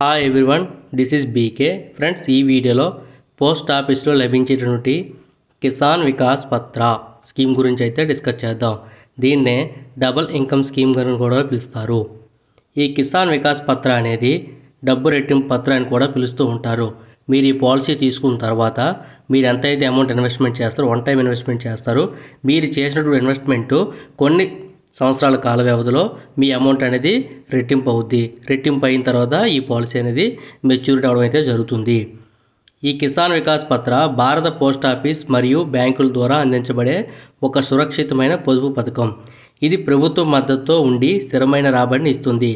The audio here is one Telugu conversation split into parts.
Hi everyone, this is BK. Friends, ఈ వీడియోలో పోస్ట్ ఆఫీస్లో లభించేటువంటి కిసాన్ వికాస్ పత్ర స్కీమ్ గురించి అయితే డిస్కస్ చేద్దాం. దీన్నే డబుల్ ఇన్కమ్ స్కీమ్ అని కూడా పిలుస్తారు. ఈ కిసాన్ వికాస్ పత్ర అనేది డబ్బు రెట్టింపు పత్ర అని కూడా పిలుస్తూ ఉంటారు. మీరు ఈ పాలసీ తీసుకున్న తర్వాత మీరు ఎంతైతే అమౌంట్ ఇన్వెస్ట్మెంట్ చేస్తారో, వన్ టైం ఇన్వెస్ట్మెంట్ చేస్తారు. మీరు చేసినటువంటి ఇన్వెస్ట్మెంటు కొన్ని సంవత్సరాల కాల వ్యవధిలో మీ అమౌంట్ అనేది రెట్టింపు అవుద్ది. రెట్టింపు అయిన తర్వాత ఈ పాలసీ అనేది మెచ్యూరిటీ అవడం అయితే జరుగుతుంది. ఈ కిసాన్ వికాస్ పత్ర భారత పోస్ట్ ఆఫీస్ మరియు బ్యాంకుల ద్వారా అందించబడే ఒక సురక్షితమైన పొదుపు పథకం. ఇది ప్రభుత్వ మద్దతుతో ఉండి స్థిరమైన రాబడిని ఇస్తుంది.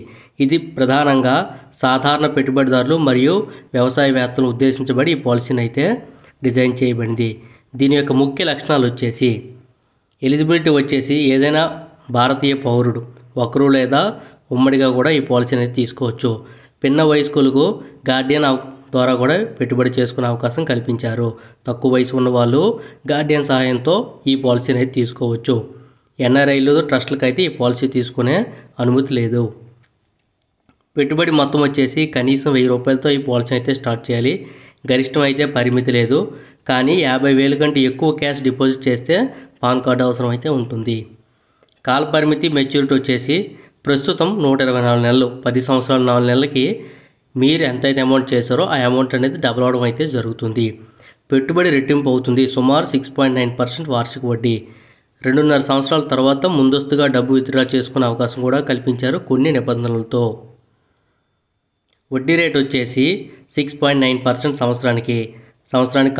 ఇది ప్రధానంగా సాధారణ పెట్టుబడిదారులు మరియు వ్యవసాయవేత్తలు ఉద్దేశించబడి ఈ పాలసీని అయితే డిజైన్ చేయబడింది. దీని యొక్క ముఖ్య లక్షణాలు వచ్చేసి ఎలిజిబిలిటీ వచ్చేసి ఏదైనా భారతీయ పౌరుడు ఒకరు లేదా ఉమ్మడిగా కూడా ఈ పాలసీ అనేది తీసుకోవచ్చు. పిన్న వయస్కులకు గార్డియన్ ద్వారా కూడా పెట్టుబడి చేసుకునే అవకాశం కల్పించారు. తక్కువ వయసు ఉన్న వాళ్ళు గార్డియన్ సహాయంతో ఈ పాలసీ అనేది తీసుకోవచ్చు. ఎన్ఆర్ఐలు ట్రస్టులకు అయితే ఈ పాలసీ తీసుకునే అనుమతి లేదు. పెట్టుబడి మొత్తం వచ్చేసి కనీసం 1000 రూపాయలతో ఈ పాలసీ అయితే స్టార్ట్ చేయాలి. గరిష్టం అయితే పరిమితి లేదు. కానీ 50,000 కంటే ఎక్కువ క్యాష్ డిపాజిట్ చేస్తే పాన్ కార్డు అవసరం అయితే ఉంటుంది. కాల పరిమితి మెచ్యూరిటీ వచ్చేసి ప్రస్తుతం 124 నెలలు. 10 సంవత్సరాల 4 నెలలకి మీరు ఎంతైతే అమౌంట్ చేశారో ఆ అమౌంట్ అనేది డబుల్ అవడం అయితే జరుగుతుంది. పెట్టుబడి రెట్టింపు అవుతుంది. సుమారు 6.9% వార్షిక వడ్డీ. 2.5 సంవత్సరాల తర్వాత ముందస్తుగా డబ్బు విత్డ్రా చేసుకునే అవకాశం కూడా కల్పించారు కొన్ని నిబంధనలతో. వడ్డీ రేట్ వచ్చేసి 6.9% సంవత్సరానికి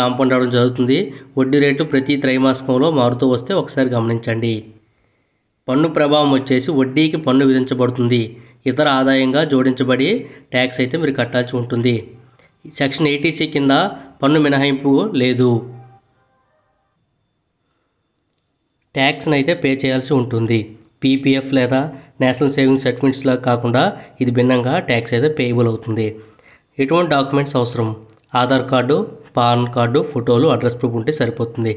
కాంపౌండ్ అవడం జరుగుతుంది. వడ్డీ రేటు ప్రతి త్రైమాసికంలో మారుతూ వస్తే ఒకసారి గమనించండి. పన్ను ప్రభావం వచ్చేసి వడ్డీకి పన్ను విధించబడుతుంది. ఇతర ఆదాయంగా జోడించబడి ట్యాక్స్ అయితే మీరు కట్టాల్సి ఉంటుంది. సెక్షన్ 80C కింద పన్ను మినహాయింపు లేదు. ట్యాక్స్ని అయితే పే చేయాల్సి ఉంటుంది. పీపీఎఫ్ లేదా నేషనల్ సేవింగ్స్ సర్టిఫికెట్స్లా కాకుండా ఇది భిన్నంగా ట్యాక్స్ అయితే పేయబుల్ అవుతుంది. ఎటువంటి డాక్యుమెంట్స్ అవసరం? ఆధార్ కార్డు, పాన్ కార్డు, ఫోటోలు, అడ్రస్ ప్రూఫ్ ఉంటే సరిపోతుంది.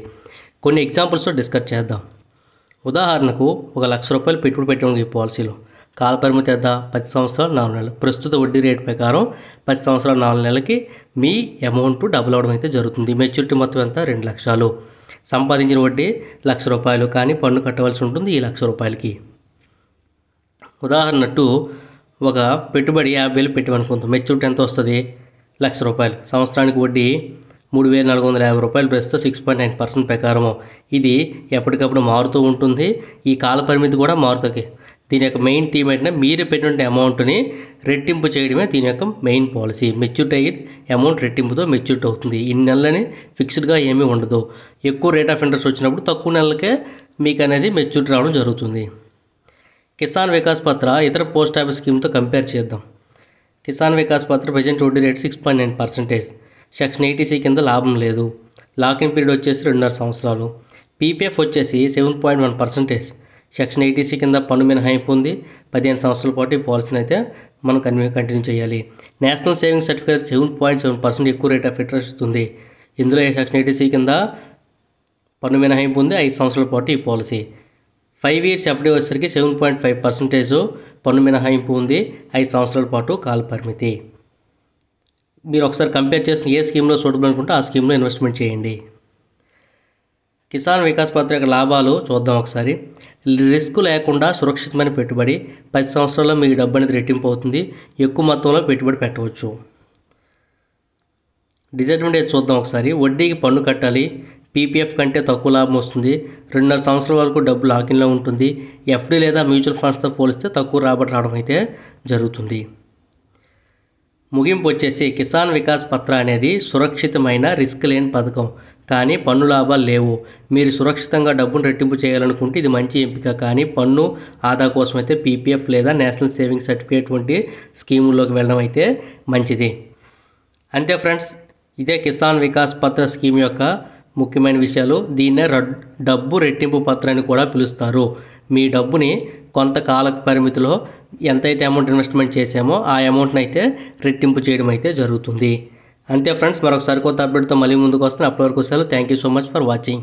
కొన్ని ఎగ్జాంపుల్స్తో డిస్కస్ చేద్దాం. ఉదాహరణకు 1,00,000 రూపాయలు పెట్టుబడి పెట్టడం ఈ పాలసీలో. కాల పరిమితి ఎంత? 10 సంవత్సరాలు 4 నెలలు. ప్రస్తుత వడ్డీ రేటు ప్రకారం 10 సంవత్సరాలు 4 నెలలకి మీ అమౌంట్ డబుల్ అవడం అయితే జరుగుతుంది. మెచ్యూరిటీ మొత్తం ఎంత? 2 లక్షలు. సంపాదించిన వడ్డీ 1,00,000 రూపాయలు, కానీ పన్ను కట్టవలసి ఉంటుంది ఈ 1,00,000 రూపాయలకి. ఉదాహరణకు ఒక పెట్టుబడి 50,000 పెట్టమనుకుంటాం. మెచ్యూరిటీ ఎంత వస్తుంది? 1,00,000 రూపాయలు. సంవత్సరానికి వడ్డీ 3,450 రూపాయలు. ప్రస్తుతం 6.9% ప్రకారము. ఇది ఎప్పటికప్పుడు మారుతూ ఉంటుంది. ఈ కాల పరిమితి కూడా మారుతుంది. దీని యొక్క మెయిన్ థీమ్ ఏంటంటే మీరు పెట్టిన అమౌంట్ని రెట్టింపు చేయడమే దీని యొక్క మెయిన్ పాలసీ. మెచ్యూరిటీ అయ్యి అమౌంట్ రెట్టింపుతో మెచ్యూరిటీ అవుతుంది. ఇన్ని నెలలని ఫిక్స్డ్గా ఏమీ ఉండదు. ఎక్కువ రేట్ ఆఫ్ ఇంట్రెస్ట్ వచ్చినప్పుడు తక్కువ నెలలకే మీకు అనేది మెచ్యూరిటీ రావడం జరుగుతుంది. కిసాన్ వికాస్ పత్ర ఇతర పోస్ట్ ఆఫీస్ స్కీమ్తో కంపేర్ చేద్దాం. కిసాన్ వికాస్ పత్ర ప్రజెంట్ వడ్డీ రేట్ 6.9%. సెక్షన్ 80C కింద లాభం లేదు. లాకిన్ పీరియడ్ వచ్చేసి 2.5 సంవత్సరాలు. పీపీఎఫ్ వచ్చేసి 7.1%. సెక్షన్ 80C కింద పన్ను మినహాయింపు ఉంది. 15 సంవత్సరాల పాటు ఈ పాలసీని అయితే మనం కంటిన్యూ చేయాలి. నేషనల్ సేవింగ్స్ సర్టిఫికేట్ 7.7% ఎక్కువ రేట్ ఆఫ్ ఇంట్రెస్ట్ ఇస్తుంది. ఇందులో సెక్షన్ 80C కింద పన్ను మినహాయింపు ఉంది. 5 సంవత్సరాల పాటు ఈ పాలసీ. 5 years FD వచ్చేసరికి 7.5% పన్ను మినహాయింపు ఉంది. 5 సంవత్సరాల పాటు కాల పరిమితి. మీరు ఒకసారి కంపేర్ చేసి ఏ స్కీమ్లో సూటబుల్ అనుకుంటే ఆ స్కీమ్లో ఇన్వెస్ట్మెంట్ చేయండి. కిసాన్ వికాస్ పత్ర యొక్క లాభాలు చూద్దాం ఒకసారి. రిస్క్ లేకుండా సురక్షితమైన పెట్టుబడి. 10 సంవత్సరాల్లో మీకు డబ్బు అనేది రెట్టింపు అవుతుంది. ఎక్కువ మొత్తంలో పెట్టుబడి పెట్టవచ్చు. డిసడ్వాంటేజ్ చూద్దాం ఒకసారి. వడ్డీకి పన్ను కట్టాలి. పీపీఎఫ్ కంటే తక్కువ లాభం వస్తుంది. 2.5 సంవత్సరాల వరకు డబ్బు లాకిన్లో ఉంటుంది. ఎఫ్డీ లేదా మ్యూచువల్ ఫండ్స్తో పోలిస్తే తక్కువ రాబడి రావడం అయితే జరుగుతుంది. ముగింపు వచ్చేసి కిసాన్ వికాస్ పత్ర అనేది సురక్షితమైన రిస్క్ లేని పథకం, కానీ పన్ను లాభాలు లేవు. మీరు సురక్షితంగా డబ్బును రెట్టింపు చేయాలనుకుంటే ఇది మంచి ఎంపిక. కానీ పన్ను ఆదా కోసం అయితే పీపీఎఫ్ లేదా నేషనల్ సేవింగ్స్ సర్టిఫికేట్ వంటి స్కీముల్లోకి వెళ్ళడం అయితే మంచిది. అంతే ఫ్రెండ్స్, ఇదే కిసాన్ వికాస్ పత్ర స్కీమ్ యొక్క ముఖ్యమైన విషయాలు. దీన్నే డబ్బు రెట్టింపు పత్ర అని కూడా పిలుస్తారు. మీ డబ్బుని కొంతకాల పరిమితిలో ఎంతైతే అమౌంట్ ఇన్వెస్ట్మెంట్ చేసామో ఆ అమౌంట్ని అయితే రెట్టింపు చేయడం అయితే జరుగుతుంది. అంతే ఫ్రెండ్స్, మరొకసారి కొత్త అప్డేట్తో మళ్ళీ ముందుకు వస్తాను. అప్పటి వరకు సెలవు. Thank you so much for watching.